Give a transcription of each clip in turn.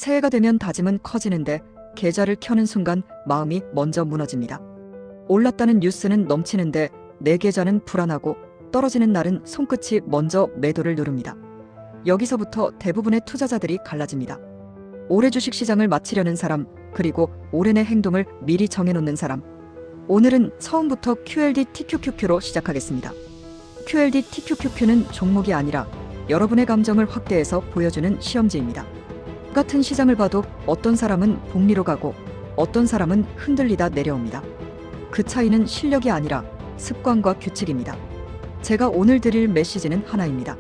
새해가 되면 다짐은 커지는데 계좌를 켜는 순간 마음이 먼저 무너집니다. 올랐다는 뉴스는 넘치는데 내 계좌는 불안하고 떨어지는 날은 손끝이 먼저 매도를 누릅니다. 여기서부터 대부분의 투자자들이 갈라집니다. 올해 주식시장을 마치려는 사람, 그리고 올해 내 행동을 미리 정해놓는 사람. 오늘은 처음부터 QLD TQQQ로 시작하겠습니다. QLD TQQQ는 종목이 아니라 여러분의 감정을 확대해서 보여주는 시험지입니다. 똑같은 시장을 봐도 어떤 사람은 복리로 가고 어떤 사람은 흔들리다 내려옵니다. 그 차이는 실력이 아니라 습관과 규칙입니다. 제가 오늘 드릴 메시지는 하나입니다.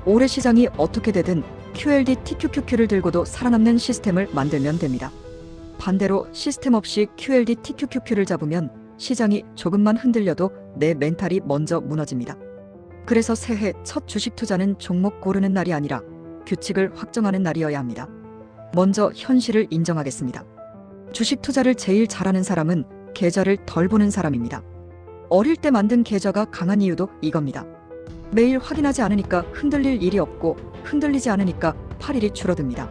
올해 시장이 어떻게 되든 QLD TQQQ를 들고도 살아남는 시스템을 만들면 됩니다. 반대로 시스템 없이 QLD TQQQ를 잡으면 시장이 조금만 흔들려도 내 멘탈이 먼저 무너집니다. 그래서 새해 첫 주식 투자는 종목 고르는 날이 아니라 규칙을 확정하는 날이어야 합니다. 먼저 현실을 인정하겠습니다. 주식 투자를 제일 잘하는 사람은 계좌를 덜 보는 사람입니다. 어릴 때 만든 계좌가 강한 이유도 이겁니다. 매일 확인하지 않으니까 흔들릴 일이 없고 흔들리지 않으니까 팔 일이 줄어듭니다.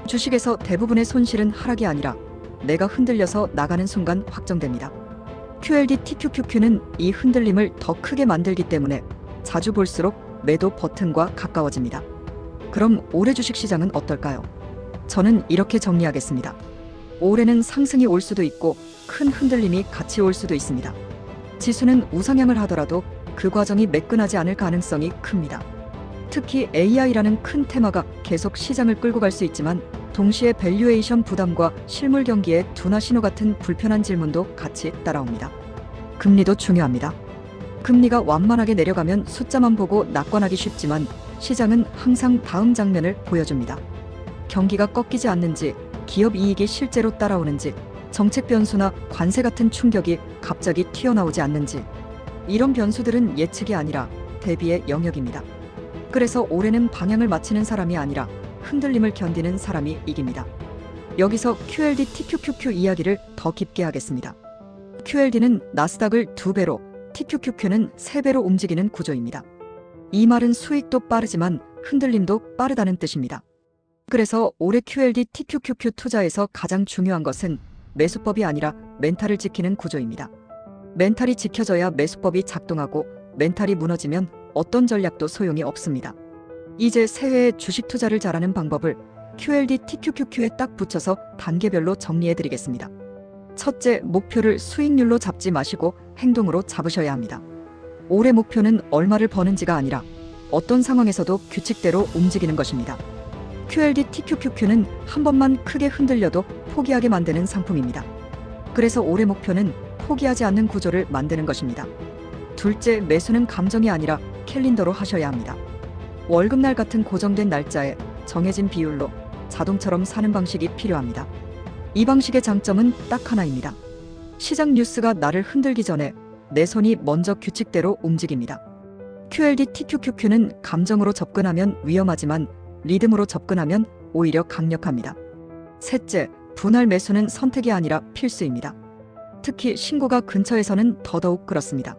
주식에서 대부분의 손실은 하락이 아니라 내가 흔들려서 나가는 순간 확정됩니다. QLD TQQQ는 이 흔들림을 더 크게 만들기 때문에 자주 볼수록 매도 버튼과 가까워집니다. 그럼 올해 주식시장은 어떨까요? 저는 이렇게 정리하겠습니다. 올해는 상승이 올 수도 있고 큰 흔들림이 같이 올 수도 있습니다. 지수는 우상향을 하더라도 그 과정이 매끈하지 않을 가능성이 큽니다. 특히 AI라는 큰 테마가 계속 시장을 끌고 갈 수 있지만 동시에 밸류에이션 부담과 실물 경기의 둔화 신호 같은 불편한 질문도 같이 따라옵니다. 금리도 중요합니다. 금리가 완만하게 내려가면 숫자만 보고 낙관하기 쉽지만 시장은 항상 다음 장면을 보여줍니다. 경기가 꺾이지 않는지, 기업 이익이 실제로 따라오는지, 정책 변수나 관세 같은 충격이 갑자기 튀어나오지 않는지. 이런 변수들은 예측이 아니라 대비의 영역입니다. 그래서 올해는 방향을 맞추는 사람이 아니라 흔들림을 견디는 사람이 이깁니다. 여기서 QLD TQQQ 이야기를 더 깊게 하겠습니다. QLD는 나스닥을 2배로, TQQQ는 3배로 움직이는 구조입니다. 이 말은 수익도 빠르지만 흔들림도 빠르다는 뜻입니다. 그래서 올해 QLD TQQQ 투자에서 가장 중요한 것은 매수법이 아니라 멘탈을 지키는 구조입니다. 멘탈이 지켜져야 매수법이 작동하고 멘탈이 무너지면 어떤 전략도 소용이 없습니다. 이제 새해에 주식 투자를 잘하는 방법을 QLD TQQQ에 딱 붙여서 단계별로 정리해드리겠습니다. 첫째, 목표를 수익률로 잡지 마시고 행동으로 잡으셔야 합니다. 올해 목표는 얼마를 버는지가 아니라 어떤 상황에서도 규칙대로 움직이는 것입니다. QLD TQQQ는 한 번만 크게 흔들려도 포기하게 만드는 상품입니다. 그래서 올해 목표는 포기하지 않는 구조를 만드는 것입니다. 둘째, 매수는 감정이 아니라 캘린더로 하셔야 합니다. 월급날 같은 고정된 날짜에 정해진 비율로 자동처럼 사는 방식이 필요합니다. 이 방식의 장점은 딱 하나입니다. 시장 뉴스가 나를 흔들기 전에 내 손이 먼저 규칙대로 움직입니다. QLD TQQQ는 감정으로 접근하면 위험하지만 리듬으로 접근하면 오히려 강력합니다. 셋째, 분할 매수는 선택이 아니라 필수입니다. 특히 신고가 근처에서는 더더욱 그렇습니다.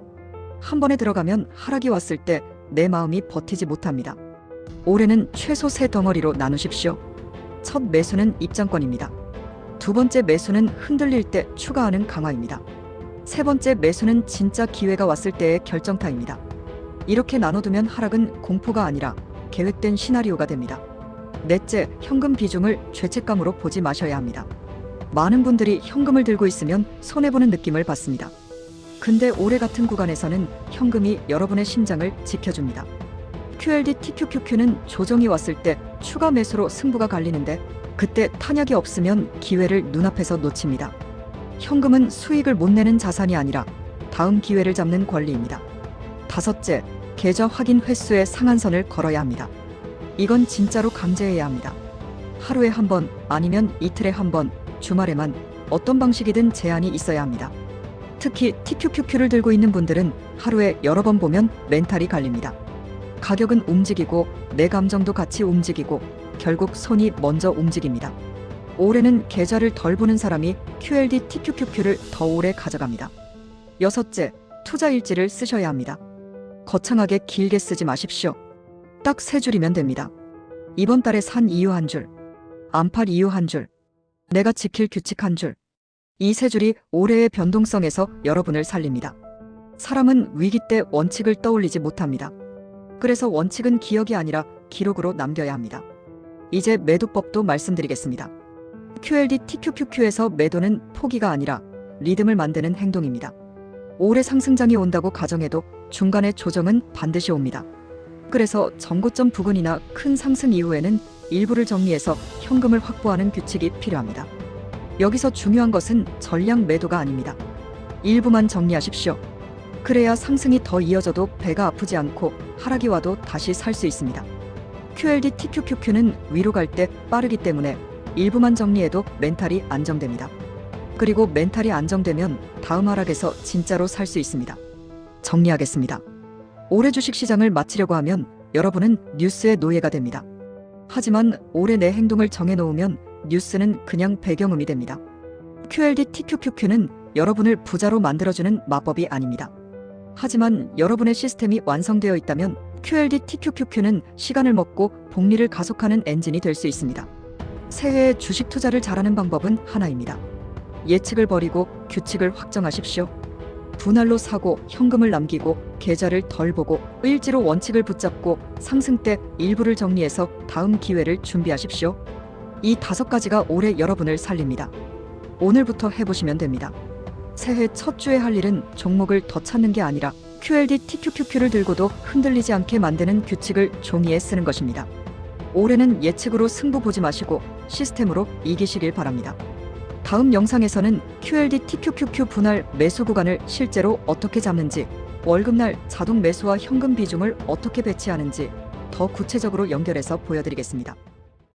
한 번에 들어가면 하락이 왔을 때 내 마음이 버티지 못합니다. 올해는 최소 3덩어리로 나누십시오. 첫 매수는 입장권입니다. 두 번째 매수는 흔들릴 때 추가하는 강화입니다. 세 번째 매수는 진짜 기회가 왔을 때의 결정타입니다. 이렇게 나눠두면 하락은 공포가 아니라 계획된 시나리오가 됩니다. 넷째, 현금 비중을 죄책감으로 보지 마셔야 합니다. 많은 분들이 현금을 들고 있으면 손해보는 느낌을 받습니다. 근데 올해 같은 구간에서는 현금이 여러분의 심장을 지켜줍니다. QLD TQQQ는 조정이 왔을 때 추가 매수로 승부가 갈리는데 그때 탄약이 없으면 기회를 눈앞에서 놓칩니다. 현금은 수익을 못 내는 자산이 아니라 다음 기회를 잡는 권리입니다. 다섯째, 계좌 확인 횟수에 상한선을 걸어야 합니다. 이건 진짜로 강제해야 합니다. 하루에 한 번, 아니면 이틀에 한 번, 주말에만 어떤 방식이든 제한이 있어야 합니다. 특히 TQQQ를 들고 있는 분들은 하루에 여러 번 보면 멘탈이 갈립니다. 가격은 움직이고 내 감정도 같이 움직이고 결국 손이 먼저 움직입니다. 올해는 계좌를 덜 보는 사람이 QLD TQQQ를 더 오래 가져갑니다. 여섯째, 투자 일지를 쓰셔야 합니다. 거창하게 길게 쓰지 마십시오. 딱 3줄이면 됩니다. 이번 달에 산 이유 1줄, 안 팔 이유 한 줄, 내가 지킬 규칙 한 줄. 이 세 줄이 올해의 변동성에서 여러분을 살립니다. 사람은 위기 때 원칙을 떠올리지 못합니다. 그래서 원칙은 기억이 아니라 기록으로 남겨야 합니다. 이제 매도법도 말씀드리겠습니다. QLD TQQQ에서 매도는 포기가 아니라 리듬을 만드는 행동입니다. 올해 상승장이 온다고 가정해도 중간에 조정은 반드시 옵니다. 그래서 전고점 부근이나 큰 상승 이후에는 일부를 정리해서 현금을 확보하는 규칙이 필요합니다. 여기서 중요한 것은 전량 매도가 아닙니다. 일부만 정리하십시오. 그래야 상승이 더 이어져도 배가 아프지 않고 하락이 와도 다시 살 수 있습니다. QLD TQQQ는 위로 갈 때 빠르기 때문에 일부만 정리해도 멘탈이 안정됩니다. 그리고 멘탈이 안정되면 다음 하락에서 진짜로 살 수 있습니다. 정리하겠습니다. 올해 주식시장을 마치려고 하면 여러분은 뉴스의 노예가 됩니다. 하지만 올해 내 행동을 정해놓으면 뉴스는 그냥 배경음이 됩니다. QLD TQQQ는 여러분을 부자로 만들어주는 마법이 아닙니다. 하지만 여러분의 시스템이 완성되어 있다면 QLD TQQQ는 시간을 먹고 복리를 가속하는 엔진이 될 수 있습니다. 새해에 주식 투자를 잘하는 방법은 하나입니다. 예측을 버리고 규칙을 확정하십시오. 분할로 사고 현금을 남기고 계좌를 덜 보고 일지로 원칙을 붙잡고 상승 때 일부를 정리해서 다음 기회를 준비하십시오. 이 5가지가 올해 여러분을 살립니다. 오늘부터 해보시면 됩니다. 새해 첫 주에 할 일은 종목을 더 찾는 게 아니라 QLD TQQQ를 들고도 흔들리지 않게 만드는 규칙을 종이에 쓰는 것입니다. 올해는 예측으로 승부 보지 마시고 시스템으로 이기시길 바랍니다. 다음 영상에서는 QLD TQQQ 분할 매수 구간을 실제로 어떻게 잡는지, 월급날 자동 매수와 현금 비중을 어떻게 배치하는지 더 구체적으로 연결해서 보여드리겠습니다.